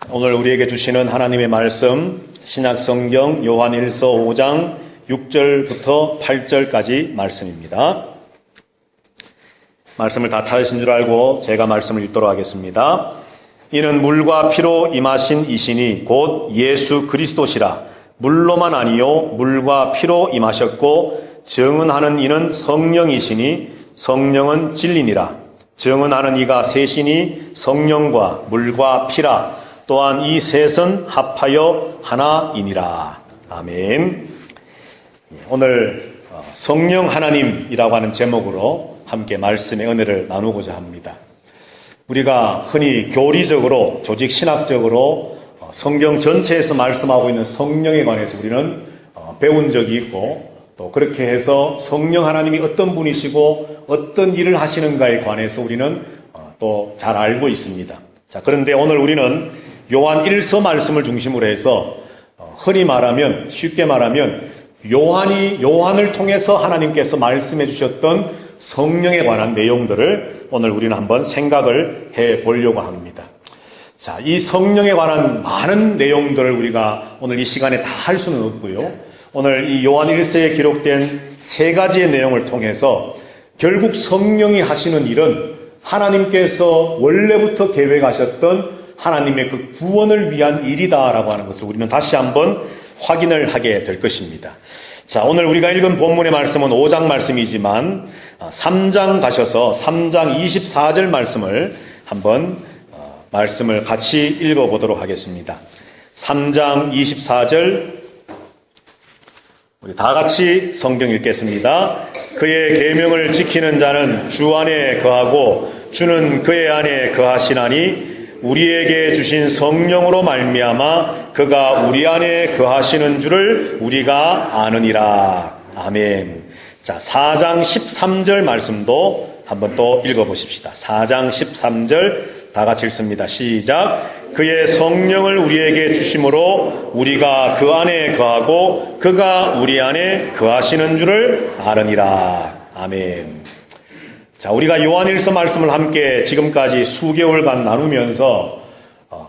오늘 우리에게 주시는 하나님의 말씀, 신약성경 요한일서 5장 6절부터 8절까지 말씀입니다. 말씀을 다 찾으신 줄 알고 제가 말씀을 읽도록 하겠습니다. 이는 물과 피로 임하신 이시니 곧 예수 그리스도시라. 물로만 아니요 물과 피로 임하셨고 증언하는 이는 성령이시니 성령은 진리니라. 증언하는 이가 셋이니 성령과 물과 피라. 또한 이 셋은 합하여 하나이니라. 아멘. 오늘 성령 하나님이라고 하는 제목으로 함께 말씀의 은혜를 나누고자 합니다. 우리가 흔히 교리적으로, 조직 신학적으로 성경 전체에서 말씀하고 있는 성령에 관해서 우리는 배운 적이 있고, 또 그렇게 해서 성령 하나님이 어떤 분이시고 어떤 일을 하시는가에 관해서 우리는 또 잘 알고 있습니다. 자, 그런데 오늘 우리는 요한 1서 말씀을 중심으로 해서 흔히 말하면, 쉽게 말하면 요한을 통해서 하나님께서 말씀해 주셨던 성령에 관한 내용들을 오늘 우리는 한번 생각을 해 보려고 합니다. 자, 이 성령에 관한 많은 내용들을 우리가 오늘 이 시간에 다 할 수는 없고요. 오늘 이 요한 1서에 기록된 세 가지의 내용을 통해서 결국 성령이 하시는 일은 하나님께서 원래부터 계획하셨던 하나님의 그 구원을 위한 일이다라고 하는 것을 우리는 다시 한번 확인을 하게 될 것입니다. 자, 오늘 우리가 읽은 본문의 말씀은 5장 말씀이지만 3장 가셔서 3장 24절 말씀을 한번 말씀을 같이 읽어보도록 하겠습니다. 3장 24절 우리 다 같이 성경 읽겠습니다. 그의 계명을 지키는 자는 주 안에 거하고 주는 그의 안에 거하시나니 우리에게 주신 성령으로 말미암아 그가 우리 안에 거하시는 줄을 우리가 아느니라. 아멘. 자, 4장 13절 말씀도 한번 또 읽어보십시다. 4장 13절 다 같이 읽습니다. 시작. 그의 성령을 우리에게 주심으로 우리가 그 안에 거하고 그가 우리 안에 거하시는 줄을 아느니라. 아멘. 자, 우리가 요한일서 말씀을 함께 지금까지 수개월간 나누면서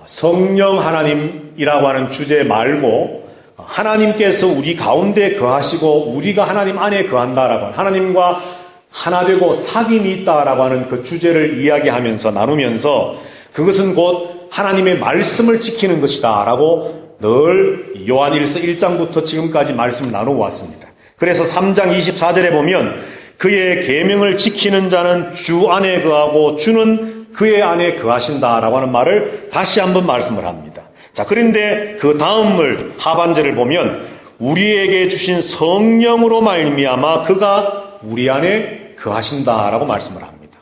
성령 하나님이라고 하는 주제 말고 하나님께서 우리 가운데 거하시고 우리가 하나님 안에 거한다라고 하는, 하나님과 하나 되고 사귐이 있다라고 하는 그 주제를 이야기하면서 나누면서 그것은 곧 하나님의 말씀을 지키는 것이다 라고 늘 요한일서 1장부터 지금까지 말씀을 나누고 왔습니다. 그래서 3장 24절에 보면 그의 계명을 지키는 자는 주 안에 거하고 주는 그의 안에 거하신다라고 하는 말을 다시 한번 말씀을 합니다. 자, 그런데 그 다음을 하반절을 보면 우리에게 주신 성령으로 말미암아 그가 우리 안에 거하신다라고 말씀을 합니다.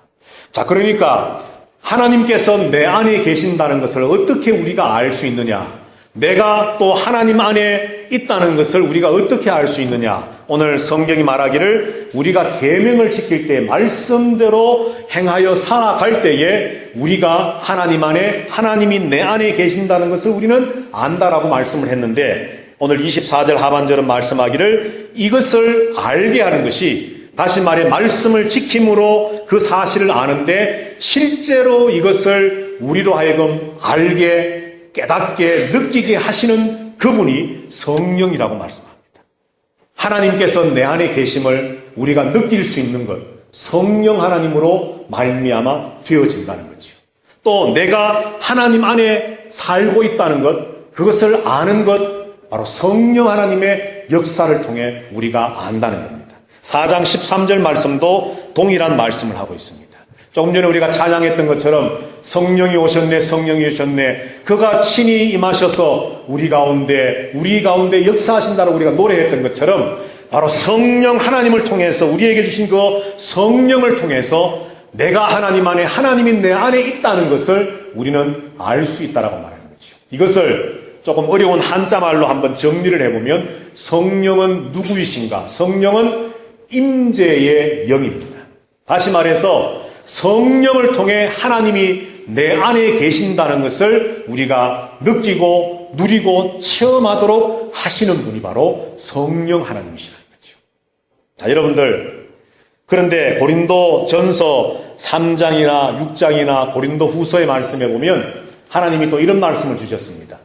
자, 그러니까 하나님께서 내 안에 계신다는 것을 어떻게 우리가 알 수 있느냐? 내가 또 하나님 안에 있다는 것을 우리가 어떻게 알 수 있느냐? 오늘 성경이 말하기를 우리가 계명을 지킬 때 말씀대로 행하여 살아갈 때에 우리가 하나님 안에, 하나님이 내 안에 계신다는 것을 우리는 안다라고 말씀을 했는데 오늘 24절 하반절은 말씀하기를 이것을 알게 하는 것이, 다시 말해 말씀을 지킴으로 그 사실을 아는데 실제로 이것을 우리로 하여금 알게, 깨닫게, 느끼게 하시는 그분이 성령이라고 말씀합니다. 하나님께서 내 안에 계심을 우리가 느낄 수 있는 것, 성령 하나님으로 말미암아 되어진다는 거죠. 또 내가 하나님 안에 살고 있다는 것, 그것을 아는 것, 바로 성령 하나님의 역사를 통해 우리가 안다는 겁니다. 4장 13절 말씀도 동일한 말씀을 하고 있습니다. 조금 전에 우리가 찬양했던 것처럼 성령이 오셨네, 성령이 오셨네. 그가 친히 임하셔서 우리 가운데 역사하신다고 우리가 노래했던 것처럼 바로 성령 하나님을 통해서 우리에게 주신 그 성령을 통해서 내가 하나님 안에, 하나님이 내 안에 있다는 것을 우리는 알 수 있다라고 말하는 거죠. 이것을 조금 어려운 한자말로 한번 정리를 해보면 성령은 누구이신가? 성령은 임재의 영입니다. 다시 말해서 성령을 통해 하나님이 내 안에 계신다는 것을 우리가 느끼고 누리고 체험하도록 하시는 분이 바로 성령 하나님이시라는 거죠. 자, 여러분들, 그런데 고린도 전서 3장이나 6장이나 고린도 후서의 말씀에 보면 하나님이 또 이런 말씀을 주셨습니다.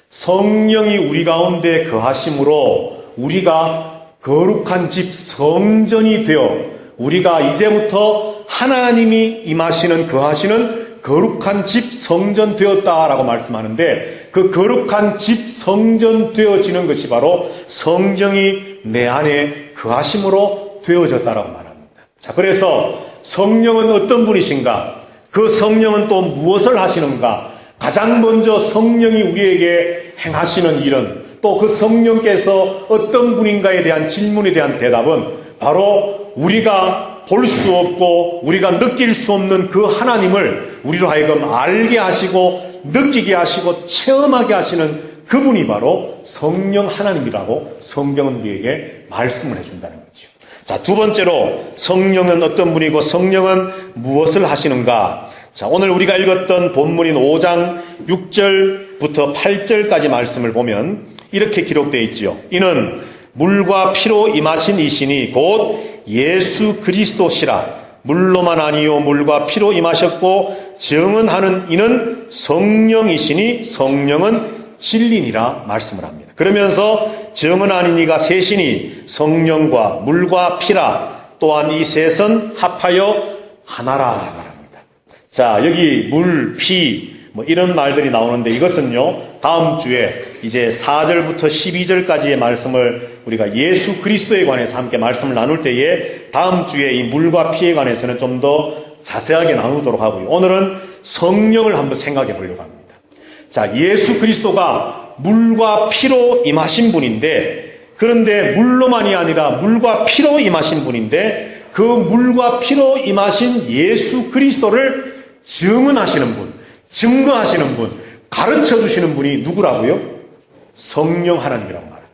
성령이 우리 가운데 거하심으로 우리가 거룩한 집 성전이 되어 우리가 이제부터 하나님이 임하시는 거하시는 거룩한 집 성전 되었다라고 말씀하는데, 그 거룩한 집 성전 되어지는 것이 바로 성령이 내 안에 거하심으로 되어졌다라고 말합니다. 자, 그래서 성령은 어떤 분이신가? 그 성령은 또 무엇을 하시는가? 가장 먼저 성령이 우리에게 행하시는 일은, 또 그 성령께서 어떤 분인가에 대한 질문에 대한 대답은 바로 우리가 볼 수 없고 우리가 느낄 수 없는 그 하나님을 우리로 하여금 알게 하시고 느끼게 하시고 체험하게 하시는 그분이 바로 성령 하나님이라고 성경은 우리에게 말씀을 해준다는 거죠. 자, 두 번째로 성령은 어떤 분이고 성령은 무엇을 하시는가? 자, 오늘 우리가 읽었던 본문인 5장 6절부터 8절까지 말씀을 보면 이렇게 기록되어 있지요. 이는 물과 피로 임하신 이시니 곧 예수 그리스도시라. 물로만 아니요 물과 피로 임하셨고 증언하는 이는 성령이시니 성령은 진리니라 말씀을 합니다. 그러면서 증언하는 이가 셋이니 성령과 물과 피라. 또한 이 셋은 합하여 하나라 말합니다. 자, 여기 물, 피 이런 말들이 나오는데 이것은요, 다음 주에 이제 4절부터 12절까지의 말씀을 우리가 예수 그리스도에 관해서 함께 말씀을 나눌 때에 다음 주에 이 물과 피에 관해서는 좀 더 자세하게 나누도록 하고요. 오늘은 성령을 한번 생각해 보려고 합니다. 자, 예수 그리스도가 물과 피로 임하신 분인데, 그런데 물로만이 아니라 물과 피로 임하신 분인데, 그 물과 피로 임하신 예수 그리스도를 증언하시는 분, 증거하시는 분, 가르쳐 주시는 분이 누구라고요? 성령 하나님이라고 말합니다.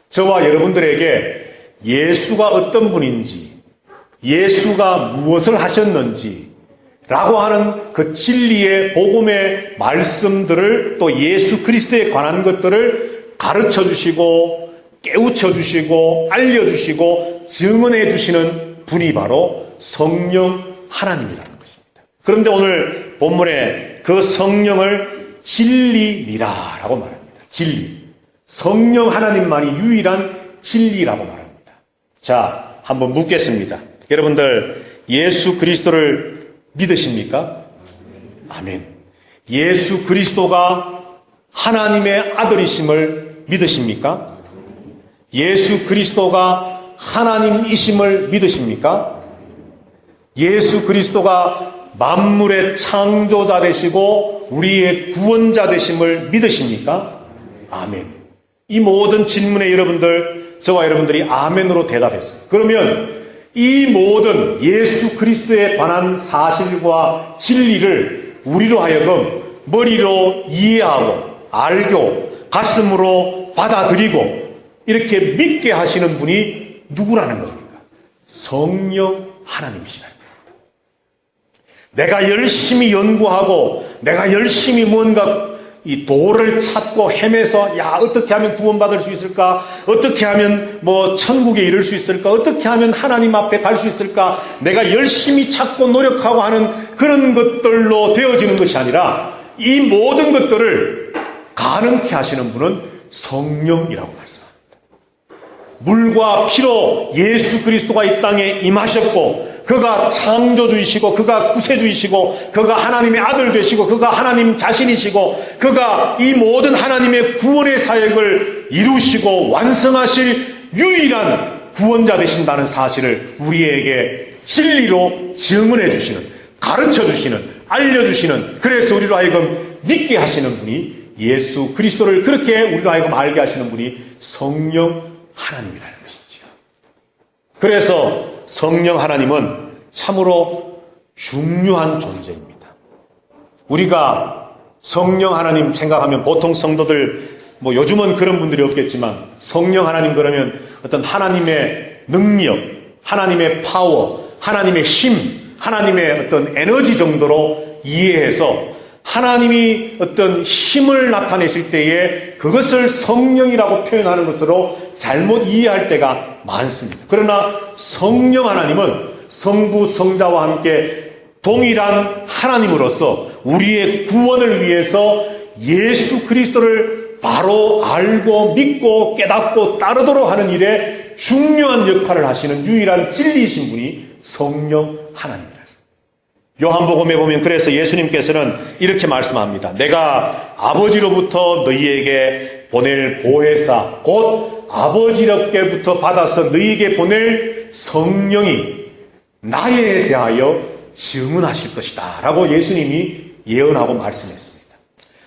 저와 여러분들에게 예수가 어떤 분인지, 예수가 무엇을 하셨는지 라고 하는 그 진리의 복음의 말씀들을, 또 예수 그리스도에 관한 것들을 가르쳐 주시고 깨우쳐 주시고 알려 주시고 증언해 주시는 분이 바로 성령 하나님이라는 것입니다. 그런데 오늘 본문에 그 성령을 진리니라라고 말합니다. 진리. 성령 하나님만이 유일한 진리라고 말합니다. 자, 한번 묻겠습니다. 여러분들 예수 그리스도를 믿으십니까? 아멘. 예수 그리스도가 하나님의 아들이심을 믿으십니까? 예수 그리스도가 하나님이심을 믿으십니까? 예수 그리스도가 만물의 창조자 되시고 우리의 구원자 되심을 믿으십니까? 아멘. 이 모든 질문에 여러분들, 저와 여러분들이 아멘으로 대답했어요. 그러면 이 모든 예수 그리스도에 관한 사실과 진리를 우리로 하여금 머리로 이해하고 알고 가슴으로 받아들이고 이렇게 믿게 하시는 분이 누구라는 겁니까? 성령 하나님이시라. 내가 열심히 연구하고 내가 열심히 뭔가 이 도를 찾고 헤매서 어떻게 하면 구원받을 수 있을까? 어떻게 하면 천국에 이를 수 있을까? 어떻게 하면 하나님 앞에 갈 수 있을까? 내가 열심히 찾고 노력하고 하는 그런 것들로 되어지는 것이 아니라 이 모든 것들을 가능케 하시는 분은 성령이라고 말씀합니다. 물과 피로 예수 그리스도가 이 땅에 임하셨고 그가 창조주이시고 그가 구세주이시고 그가 하나님의 아들 되시고 그가 하나님 자신이시고 그가 이 모든 하나님의 구원의 사역을 이루시고 완성하실 유일한 구원자 되신다는 사실을 우리에게 진리로 증언해 주시는, 가르쳐 주시는, 알려주시는, 그래서 우리로 하여금 믿게 하시는 분이 예수 그리스도를 그렇게 우리로 하여금 알게 하시는 분이 성령 하나님이라는 것이죠. 그래서 성령 하나님은 참으로 중요한 존재입니다. 우리가 성령 하나님 생각하면 보통 성도들, 요즘은 그런 분들이 없겠지만 성령 하나님 그러면 어떤 하나님의 능력, 하나님의 파워, 하나님의 힘, 하나님의 어떤 에너지 정도로 이해해서 하나님이 어떤 힘을 나타내실 때에 그것을 성령이라고 표현하는 것으로 잘못 이해할 때가 많습니다. 그러나 성령 하나님은 성부, 성자와 함께 동일한 하나님으로서 우리의 구원을 위해서 예수 그리스도를 바로 알고 믿고 깨닫고 따르도록 하는 일에 중요한 역할을 하시는 유일한 진리이신 분이 성령 하나님이라. 요한복음에 보면 그래서 예수님께서는 이렇게 말씀합니다. 내가 아버지로부터 너희에게 보낼 보혜사, 곧 아버지로부터 받아서 너희에게 보낼 성령이 나에 대하여 증언하실 것이다 라고 예수님이 예언하고 말씀했습니다.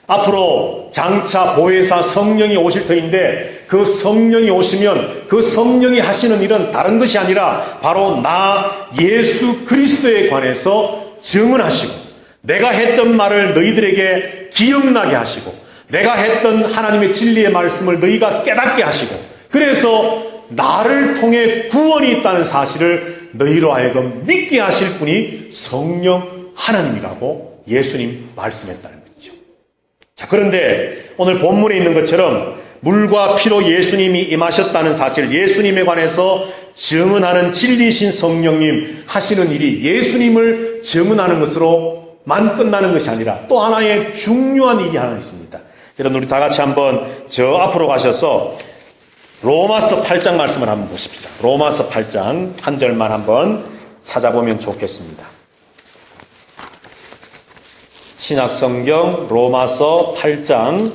앞으로 장차 보혜사 성령이 오실 터인데 그 성령이 오시면 그 성령이 하시는 일은 다른 것이 아니라 바로 나 예수 그리스도에 관해서 증언하시고 내가 했던 말을 너희들에게 기억나게 하시고 내가 했던 하나님의 진리의 말씀을 너희가 깨닫게 하시고 그래서 나를 통해 구원이 있다는 사실을 너희로 하여금 믿게 하실 분이 성령 하나님이라고 예수님 말씀했다는 거죠. 자, 그런데 오늘 본문에 있는 것처럼 물과 피로 예수님이 임하셨다는 사실, 예수님에 관해서 증언하는 진리이신 성령님 하시는 일이 예수님을 증언하는 것으로만 끝나는 것이 아니라 또 하나의 중요한 일이 하나 있습니다. 여러분 우리 다 같이 한번 저 앞으로 가셔서 로마서 8장 말씀을 한번 보십시다. 로마서 8장 한 절만 한번 찾아보면 좋겠습니다. 신약성경 로마서 8장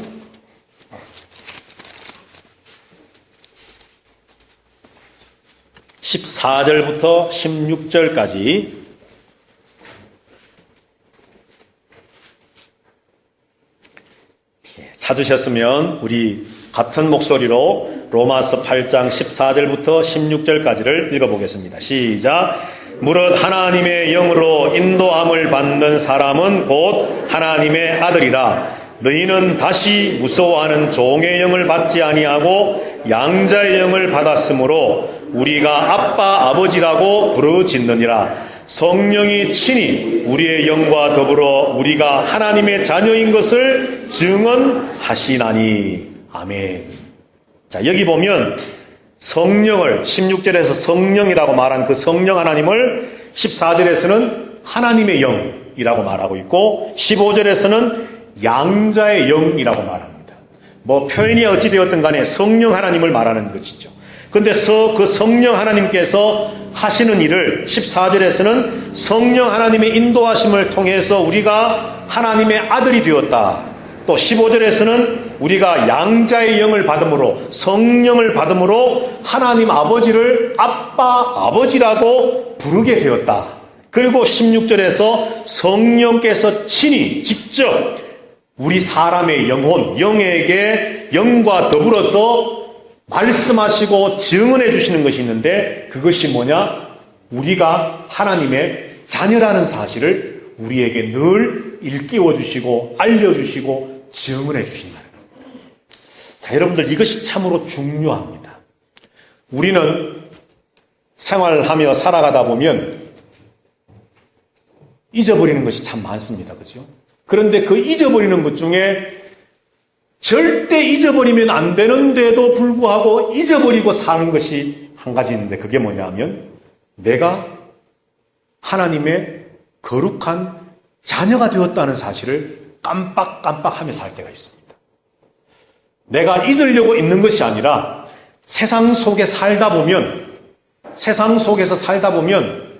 14절부터 16절까지 찾으셨으면 우리 같은 목소리로 로마서 8장 14절부터 16절까지를 읽어보겠습니다. 시작. 무릇 하나님의 영으로 인도함을 받는 사람은 곧 하나님의 아들이라. 너희는 다시 무서워하는 종의 영을 받지 아니하고 양자의 영을 받았으므로 우리가 아빠 아버지라고 부르짖느니라. 성령이 친히 우리의 영과 더불어 우리가 하나님의 자녀인 것을 증언하시나니. 아멘. 자, 여기 보면 성령을 16절에서 성령이라고 말한 그 성령 하나님을 14절에서는 하나님의 영이라고 말하고 있고 15절에서는 양자의 영이라고 말합니다. 뭐 표현이 어찌 되었든 간에 성령 하나님을 말하는 것이죠. 그런데 그 성령 하나님께서 하시는 일을 14절에서는 성령 하나님의 인도하심을 통해서 우리가 하나님의 아들이 되었다. 또 15절에서는 우리가 양자의 영을 받음으로 성령을 받음으로 하나님 아버지를 아빠 아버지라고 부르게 되었다. 그리고 16절에서 성령께서 친히 직접 우리 사람의 영혼, 영에게 영과 더불어서 말씀하시고 증언해 주시는 것이 있는데 그것이 뭐냐? 우리가 하나님의 자녀라는 사실을 우리에게 늘 일깨워 주시고 알려주시고 증언해 주신다는 겁니다. 자, 여러분들 이것이 참으로 중요합니다. 우리는 생활하며 살아가다 보면 잊어버리는 것이 참 많습니다. 그죠? 그런데 그 잊어버리는 것 중에 절대 잊어버리면 안 되는데도 불구하고 잊어버리고 사는 것이 한 가지 있는데 그게 뭐냐면 내가 하나님의 거룩한 자녀가 되었다는 사실을 깜빡깜빡하며 살 때가 있습니다. 내가 잊으려고 있는 것이 아니라 세상 속에서 살다 보면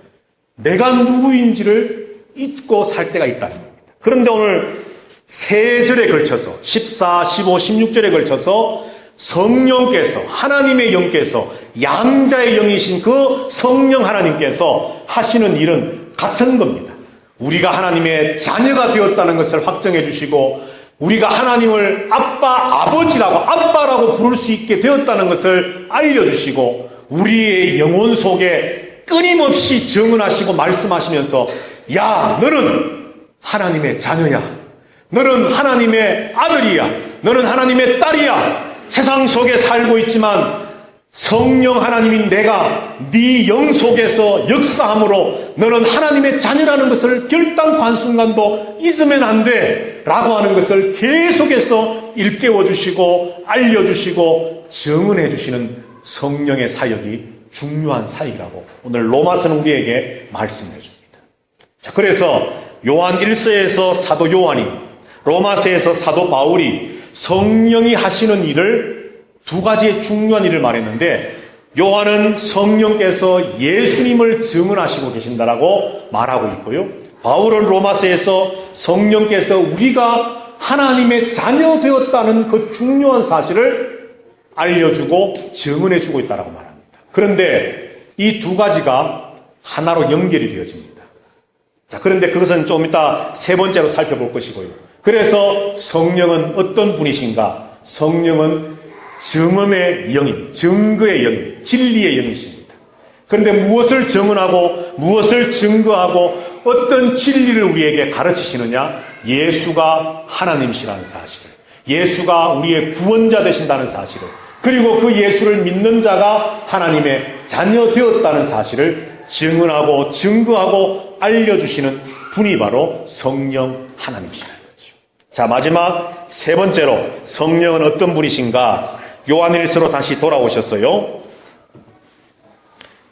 내가 누구인지를 잊고 살 때가 있다는 겁니다. 그런데 오늘 세 절에 걸쳐서 14, 15, 16절에 걸쳐서 성령께서 하나님의 영께서 양자의 영이신 그 성령 하나님께서 하시는 일은 같은 겁니다. 우리가 하나님의 자녀가 되었다는 것을 확정해 주시고 우리가 하나님을 아빠라고 부를 수 있게 되었다는 것을 알려주시고 우리의 영혼 속에 끊임없이 증언하시고 말씀하시면서 야, 너는 하나님의 자녀야. 너는 하나님의 아들이야. 너는 하나님의 딸이야. 세상 속에 살고 있지만 성령 하나님인 내가 네 영 속에서 역사함으로 너는 하나님의 자녀라는 것을 결단코 한순간도 잊으면 안 돼 라고 하는 것을 계속해서 일깨워 주시고 알려주시고 증언해 주시는 성령의 사역이 중요한 사역이라고 오늘 로마서는 우리에게 말씀해 줍니다. 자, 그래서 요한 1서에서 사도 요한이, 로마서에서 사도 바울이 성령이 하시는 일을 두 가지의 중요한 일을 말했는데, 요한은 성령께서 예수님을 증언하시고 계신다라고 말하고 있고요. 바울은 로마서에서 성령께서 우리가 하나님의 자녀 되었다는 그 중요한 사실을 알려주고 증언해주고 있다라고 말합니다. 그런데 이 두 가지가 하나로 연결이 되어집니다. 자, 그런데 그것은 좀 이따 세 번째로 살펴볼 것이고요. 그래서 성령은 어떤 분이신가? 성령은 증언의 영입니다. 증거의 영입니다. 진리의 영이십니다. 그런데 무엇을 증언하고 무엇을 증거하고 어떤 진리를 우리에게 가르치시느냐? 예수가 하나님이시라는 사실을, 예수가 우리의 구원자 되신다는 사실을, 그리고 그 예수를 믿는 자가 하나님의 자녀 되었다는 사실을 증언하고 증거하고 알려주시는 분이 바로 성령 하나님이시라는 거죠. 자, 마지막 세 번째로 성령은 어떤 분이신가? 요한일서로 다시 돌아오셨어요.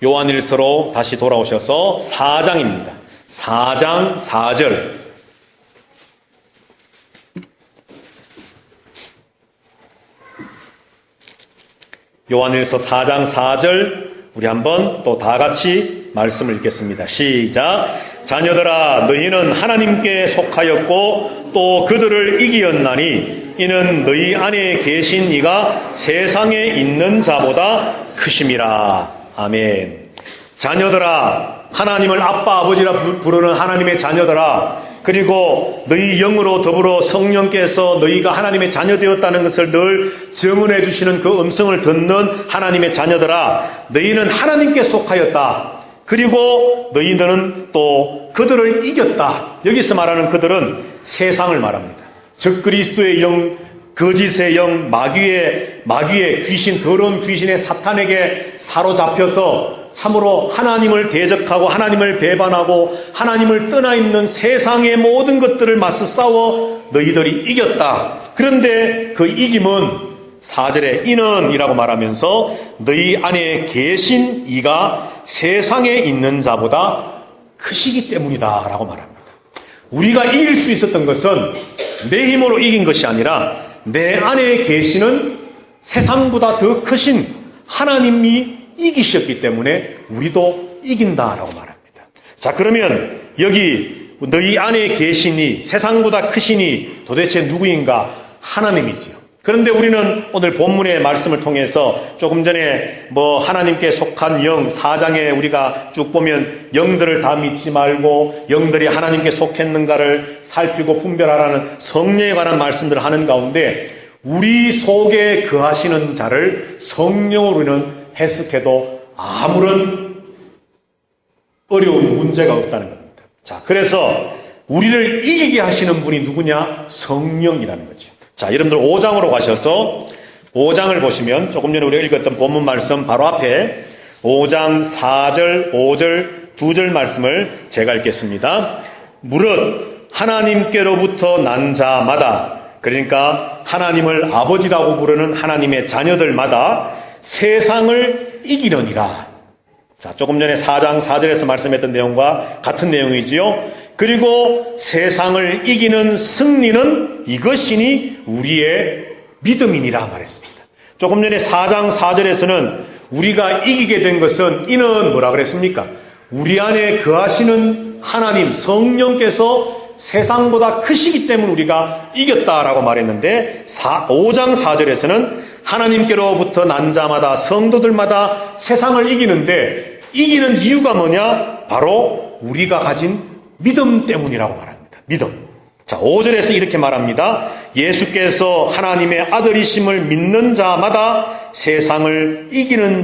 요한일서로 다시 돌아오셔서 4장입니다. 4장 4절. 요한일서 4장 4절 우리 한번 또 다 같이 말씀을 읽겠습니다. 시작. 자녀들아, 너희는 하나님께 속하였고 또 그들을 이기었나니 이는 너희 안에 계신 이가 세상에 있는 자보다 크심이라. 아멘. 자녀들아, 하나님을 아빠 아버지라 부르는 하나님의 자녀들아, 그리고 너희 영으로 더불어 성령께서 너희가 하나님의 자녀 되었다는 것을 늘 증언해 주시는 그 음성을 듣는 하나님의 자녀들아, 너희는 하나님께 속하였다. 그리고 너희들은 또 그들을 이겼다. 여기서 말하는 그들은 세상을 말합니다. 적그리스도의 영, 거짓의 영, 마귀의 귀신, 더러운 귀신의 사탄에게 사로잡혀서 참으로 하나님을 대적하고 하나님을 배반하고 하나님을 떠나 있는 세상의 모든 것들을 맞서 싸워 너희들이 이겼다. 그런데 그 이김은 4절에 이는 이라고 말하면서 너희 안에 계신 이가 세상에 있는 자보다 크시기 때문이다 라고 말합니다. 우리가 이길 수 있었던 것은 내 힘으로 이긴 것이 아니라 내 안에 계시는 세상보다 더 크신 하나님이 이기셨기 때문에 우리도 이긴다라고 말합니다. 자, 그러면 여기 너희 안에 계시니 세상보다 크시니 도대체 누구인가? 하나님이지요. 그런데 우리는 오늘 본문의 말씀을 통해서 조금 전에 하나님께 속한 영 4장에 우리가 쭉 보면 영들을 다 믿지 말고 영들이 하나님께 속했는가를 살피고 분별하라는 성령에 관한 말씀들을 하는 가운데 우리 속에 거하시는 자를 성령으로는 해석해도 아무런 어려운 문제가 없다는 겁니다. 자, 그래서 우리를 이기게 하시는 분이 누구냐? 성령이라는 거죠. 자, 여러분들 5장으로 가셔서 5장을 보시면 조금 전에 우리가 읽었던 본문 말씀 바로 앞에 5장 4절, 5절, 2절 말씀을 제가 읽겠습니다. 무릇 하나님께로부터 난 자마다, 그러니까 하나님을 아버지라고 부르는 하나님의 자녀들마다 세상을 이기려니라. 자, 조금 전에 4장 4절에서 말씀했던 내용과 같은 내용이지요. 그리고 세상을 이기는 승리는 이것이니 우리의 믿음이니라 말했습니다. 조금 전에 4장 4절에서는 우리가 이기게 된 것은 이는 뭐라 그랬습니까? 우리 안에 거하시는 하나님 성령께서 세상보다 크시기 때문에 우리가 이겼다라고 말했는데 5장 4절에서는 하나님께로부터 난 자마다 성도들마다 세상을 이기는데 이기는 이유가 뭐냐? 바로 우리가 가진 믿음 때문이라고 말합니다. 믿음. 자, 5절에서 이렇게 말합니다. 예수께서 하나님의 아들이심을 믿는 자마다 세상을 이기는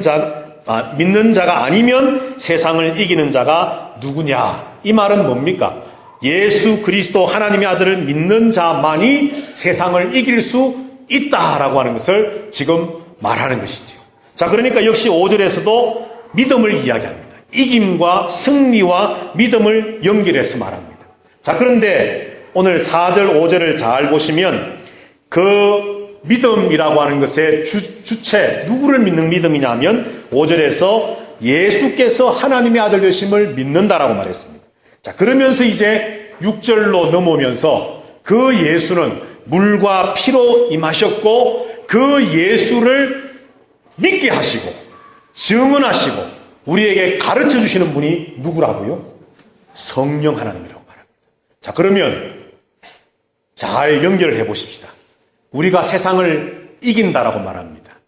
믿는 자가 아니면 세상을 이기는 자가 누구냐? 이 말은 뭡니까? 예수 그리스도 하나님의 아들을 믿는 자만이 세상을 이길 수 있다라고 하는 것을 지금 말하는 것이죠. 자, 그러니까 역시 5절에서도 믿음을 이야기합니다. 이김과 승리와 믿음을 연결해서 말합니다. 자, 그런데 오늘 4절, 5절을 잘 보시면 그 믿음이라고 하는 것의 주체, 누구를 믿는 믿음이냐면 5절에서 예수께서 하나님의 아들 되심을 믿는다라고 말했습니다. 자, 그러면서 이제 6절로 넘어오면서 그 예수는 물과 피로 임하셨고 그 예수를 믿게 하시고 증언하시고 우리에게 가르쳐 주시는 분이 누구라고요? 성령 하나님이라고 말합니다. 자, 그러면 잘 연결을 해 보십시다. 우리가 세상을 이긴다라고 말합니다.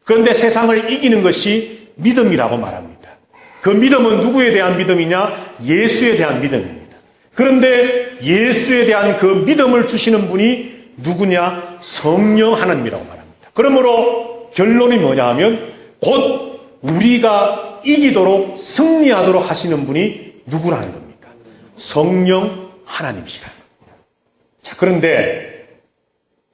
그런데 세상을 이기는 것이 믿음이라고 말합니다. 그 믿음은 누구에 대한 믿음이냐? 예수에 대한 믿음입니다. 그런데 예수에 대한 그 믿음을 주시는 분이 누구냐? 성령 하나님이라고 말합니다. 그러므로 결론이 뭐냐 하면 곧 우리가 이기도록 승리하도록 하시는 분이 누구라는 겁니까? 성령 하나님이시라는 겁니다. 자, 그런데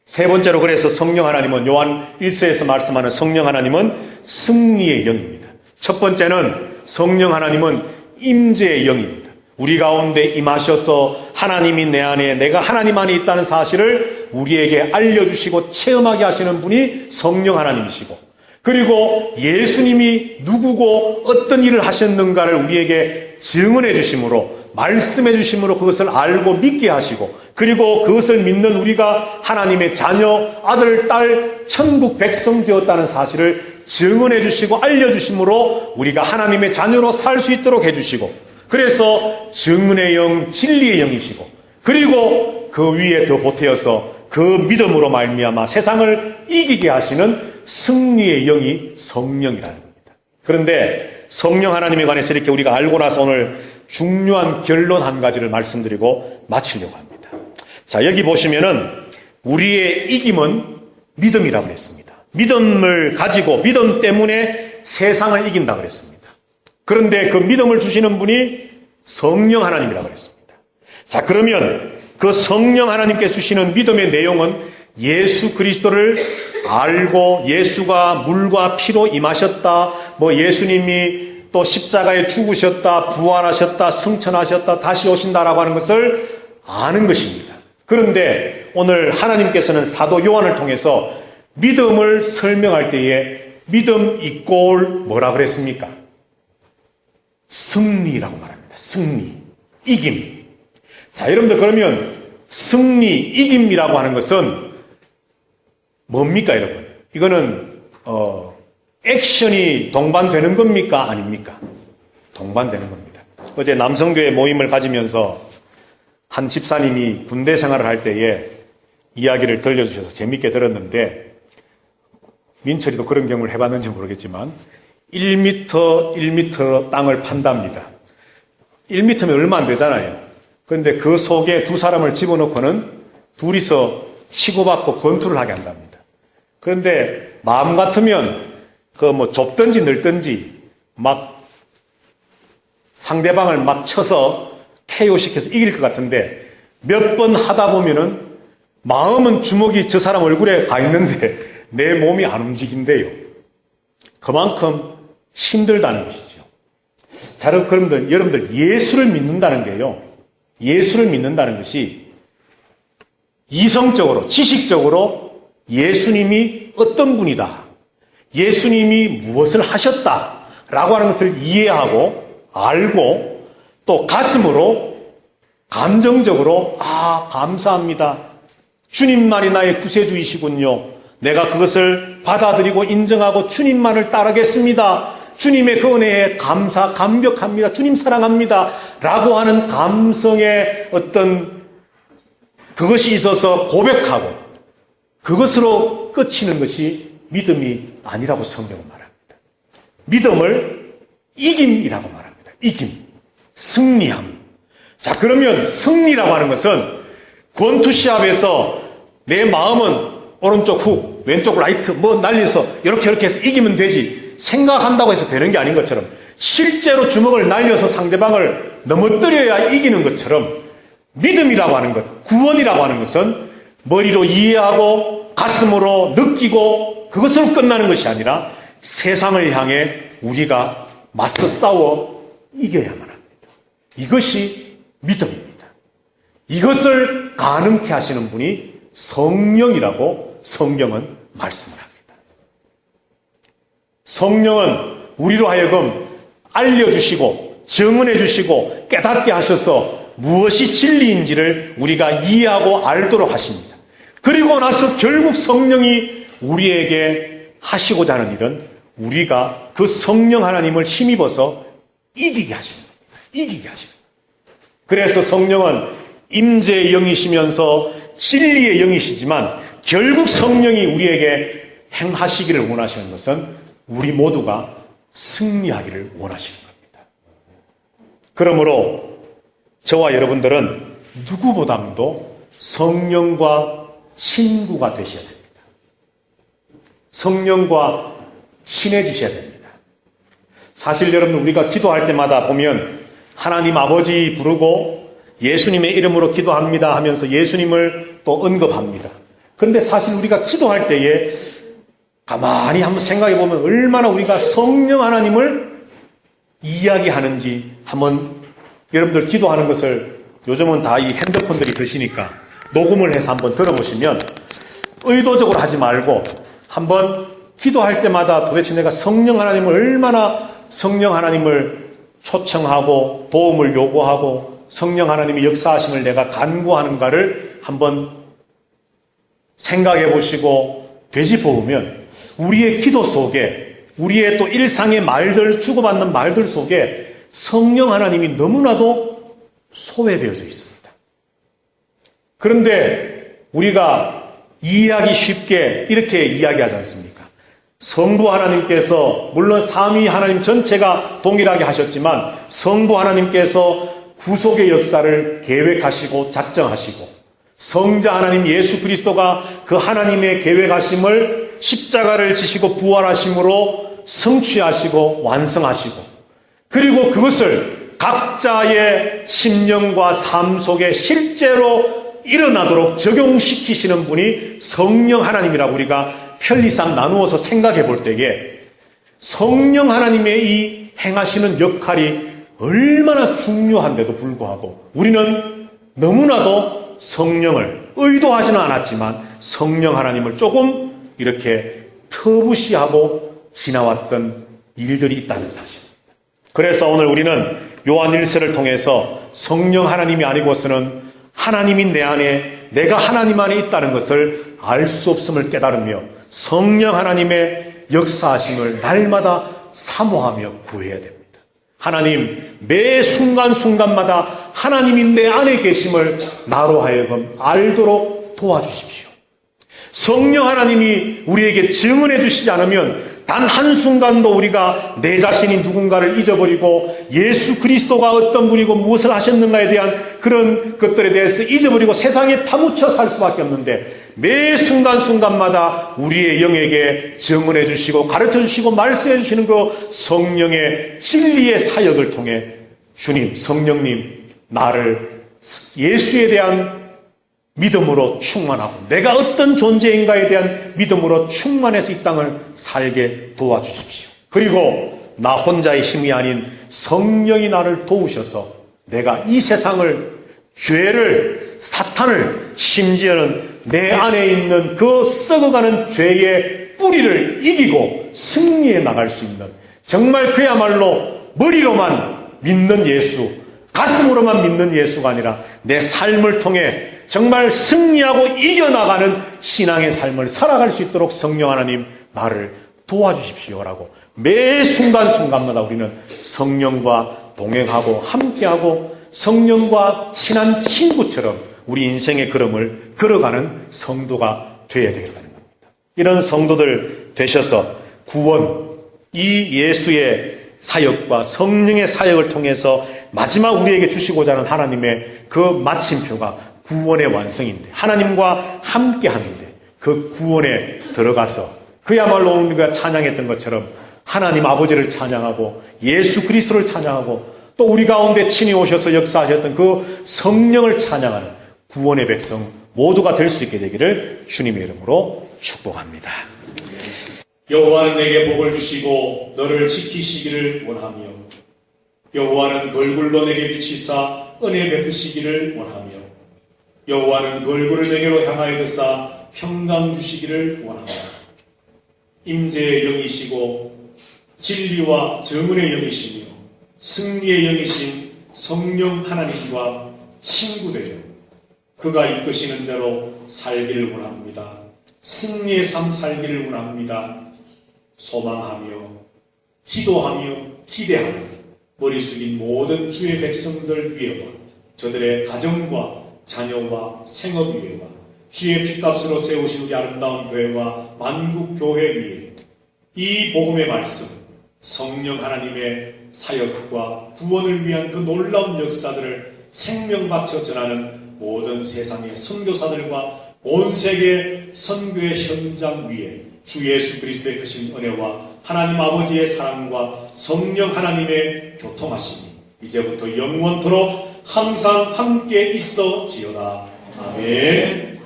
세 번째로 그래서 성령 하나님은 요한 1서에서 말씀하는 성령 하나님은 승리의 영입니다. 첫 번째는 성령 하나님은 임재의 영입니다. 우리 가운데 임하셔서 하나님이 내 안에 내가 하나님 안에 있다는 사실을 우리에게 알려주시고 체험하게 하시는 분이 성령 하나님이시고 그리고 예수님이 누구고 어떤 일을 하셨는가를 우리에게 증언해 주심으로 말씀해 주심으로 그것을 알고 믿게 하시고 그리고 그것을 믿는 우리가 하나님의 자녀, 아들, 딸, 천국 백성 되었다는 사실을 증언해 주시고 알려주심으로 우리가 하나님의 자녀로 살 수 있도록 해주시고 그래서 증언의 영, 진리의 영이시고 그리고 그 위에 더 보태어서 그 믿음으로 말미암아 세상을 이기게 하시는 승리의 영이 성령이라는 겁니다. 그런데 성령 하나님에 관해서 이렇게 우리가 알고 나서 오늘 중요한 결론 한 가지를 말씀드리고 마치려고 합니다. 자, 여기 보시면은 우리의 이김은 믿음이라고 했습니다. 믿음을 가지고 믿음 때문에 세상을 이긴다고 그랬습니다. 그런데 그 믿음을 주시는 분이 성령 하나님이라고 그랬습니다. 자, 그러면 그 성령 하나님께 주시는 믿음의 내용은 예수 그리스도를 알고 예수가 물과 피로 임하셨다, 뭐 예수님이 또 십자가에 죽으셨다, 부활하셨다, 승천하셨다, 다시 오신다라고 하는 것을 아는 것입니다. 그런데 오늘 하나님께서는 사도 요한을 통해서 믿음을 설명할 때에 믿음 이꼴 뭐라 그랬습니까? 승리라고 말합니다. 승리, 이김. 자, 여러분들 그러면 승리, 이김이라고 하는 것은 뭡니까, 여러분? 이거는 액션이 동반되는 겁니까? 아닙니까? 동반되는 겁니다. 어제 남성교회 모임을 가지면서 한 집사님이 군대 생활을 할 때에 이야기를 들려주셔서 재밌게 들었는데 민철이도 그런 경우를 해봤는지 모르겠지만 1m 땅을 판답니다. 1m면 얼마 안 되잖아요. 그런데 그 속에 두 사람을 집어넣고는 둘이서 치고받고 권투를 하게 한답니다. 그런데 마음 같으면 그 뭐 좁든지 넓든지 막 상대방을 막 쳐서 KO 시켜서 이길 것 같은데 몇 번 하다 보면은 마음은 주먹이 저 사람 얼굴에 가 있는데 내 몸이 안 움직인대요. 그만큼 힘들다는 것이죠. 자, 그럼 여러분들 예수를 믿는다는 게요. 예수를 믿는다는 것이 이성적으로 지식적으로 예수님이 어떤 분이다. 예수님이 무엇을 하셨다라고 하는 것을 이해하고 알고 또 가슴으로 감정적으로 감사합니다. 주님만이 나의 구세주이시군요. 내가 그것을 받아들이고 인정하고 주님만을 따르겠습니다. 주님의 그 은혜에 감격합니다. 주님 사랑합니다. 라고 하는 감성의 어떤 그것이 있어서 고백하고 그것으로 끝이는 것이 믿음이 아니라고 성경은 말합니다. 믿음을 이김이라고 말합니다. 이김, 승리함. 자, 그러면 승리라고 하는 것은 권투시합에서 내 마음은 오른쪽 훅, 왼쪽 라이트 뭐 날려서 이렇게 해서 이기면 되지 생각한다고 해서 되는 게 아닌 것처럼 실제로 주먹을 날려서 상대방을 넘어뜨려야 이기는 것처럼 믿음이라고 하는 것, 구원이라고 하는 것은 머리로 이해하고 가슴으로 느끼고 그것으로 끝나는 것이 아니라 세상을 향해 우리가 맞서 싸워 이겨야만 합니다. 이것이 믿음입니다. 이것을 가능케 하시는 분이 성령이라고 성경은 말씀을 합니다. 성령은 우리로 하여금 알려주시고 증언해 주시고 깨닫게 하셔서 무엇이 진리인지를 우리가 이해하고 알도록 하십니다. 그리고 나서 결국 성령이 우리에게 하시고자 하는 일은 우리가 그 성령 하나님을 힘입어서 이기게 하십니다. 이기게 하십니다. 그래서 성령은 임재의 영이시면서 진리의 영이시지만 결국 성령이 우리에게 행하시기를 원하시는 것은 우리 모두가 승리하기를 원하시는 겁니다. 그러므로 저와 여러분들은 누구보다도 성령과 친구가 되셔야 됩니다. 성령과 친해지셔야 됩니다. 사실 여러분 우리가 기도할 때마다 보면 하나님 아버지 부르고 예수님의 이름으로 기도합니다 하면서 예수님을 또 언급합니다. 그런데 사실 우리가 기도할 때에 가만히 한번 생각해 보면 얼마나 우리가 성령 하나님을 이야기하는지 한번 여러분들 기도하는 것을 요즘은 다 이 핸드폰들이 드시니까 녹음을 해서 한번 들어보시면 의도적으로 하지 말고 한번 기도할 때마다 도대체 내가 성령 하나님을 얼마나 성령 하나님을 초청하고 도움을 요구하고 성령 하나님의 역사하심을 내가 간구하는가를 한번 생각해 보시고 되짚어 보면 우리의 기도 속에 우리의 또 일상의 말들 주고받는 말들 속에 성령 하나님이 너무나도 소외되어져 있습니다. 그런데 우리가 이해하기 쉽게 이렇게 이야기하지 않습니까? 성부 하나님께서 물론 삼위 하나님 전체가 동일하게 하셨지만 성부 하나님께서 구속의 역사를 계획하시고 작정하시고 성자 하나님 예수 그리스도가 그 하나님의 계획하심을 십자가를 지시고 부활하심으로 성취하시고 완성하시고 그리고 그것을 각자의 심령과 삶 속에 실제로 일어나도록 적용시키시는 분이 성령 하나님이라고 우리가 편리상 나누어서 생각해 볼 때에 성령 하나님의 이 행하시는 역할이 얼마나 중요한데도 불구하고 우리는 너무나도 성령을 의도하지는 않았지만 성령 하나님을 조금 이렇게 터부시하고 지나왔던 일들이 있다는 사실입니다. 그래서 오늘 우리는 요한 1서를 통해서 성령 하나님이 아니고서는 하나님인 내 안에 내가 하나님 안에 있다는 것을 알 수 없음을 깨달으며 성령 하나님의 역사하심을 날마다 사모하며 구해야 됩니다. 하나님 매 순간순간마다 하나님이 내 안에 계심을 나로 하여금 알도록 도와주십시오. 성령 하나님이 우리에게 증언해 주시지 않으면 단 한순간도 우리가 내 자신이 누군가를 잊어버리고 예수 그리스도가 어떤 분이고 무엇을 하셨는가에 대한 그런 것들에 대해서 잊어버리고 세상에 파묻혀 살 수밖에 없는데 매 순간순간마다 우리의 영에게 증언해 주시고 가르쳐 주시고 말씀해 주시는 그 성령의 진리의 사역을 통해 주님, 성령님 나를 예수에 대한 믿음으로 충만하고 내가 어떤 존재인가에 대한 믿음으로 충만해서 이 땅을 살게 도와주십시오. 그리고 나 혼자의 힘이 아닌 성령이 나를 도우셔서 내가 이 세상을, 죄를, 사탄을, 심지어는 내 안에 있는 그 썩어가는 죄의 뿌리를 이기고 승리해 나갈 수 있는 정말 그야말로 머리로만 믿는 예수, 가슴으로만 믿는 예수가 아니라 내 삶을 통해 정말 승리하고 이겨나가는 신앙의 삶을 살아갈 수 있도록 성령 하나님 나를 도와주십시오라고 매 순간순간마다 우리는 성령과 동행하고 함께하고 성령과 친한 친구처럼 우리 인생의 걸음을 걸어가는 성도가 되어야 되겠다는 겁니다. 이런 성도들 되셔서 구원, 이 예수의 사역과 성령의 사역을 통해서 마지막 우리에게 주시고자 하는 하나님의 그 마침표가 구원의 완성인데 하나님과 함께 하는데 그 구원에 들어가서 그야말로 우리가 찬양했던 것처럼 하나님 아버지를 찬양하고 예수 그리스도를 찬양하고 또 우리 가운데 친히 오셔서 역사하셨던 그 성령을 찬양하는 구원의 백성 모두가 될 수 있게 되기를 주님의 이름으로 축복합니다. 여호와는 내게 복을 주시고 너를 지키시기를 원하며 여호와는 걸굴로 내게 비치사 은혜 베푸시기를 원하며 여호와는 그 얼굴을 내게로 향하여 드사 평강 주시기를 원하노라. 임재의 영이시고 진리와 정은의 영이시며 승리의 영이신 성령 하나님과 친구 되려 그가 이끄시는 대로 살기를 원합니다. 승리의 삶 살기를 원합니다. 소망하며 기도하며 기대하며 머리 숙인 모든 주의 백성들 위에와 저들의 가정과 자녀와 생업 위에와 주의 핏값으로 세우신 우리 아름다운 교회와 만국 교회 위에 이 복음의 말씀, 성령 하나님의 사역과 구원을 위한 그 놀라운 역사들을 생명 바쳐 전하는 모든 세상의 선교사들과 온 세계 선교의 현장 위에 주 예수 그리스도의 크신 은혜와 하나님 아버지의 사랑과 성령 하나님의 교통하심이 이제부터 영원토록 항상 함께 있어지어다. 아멘.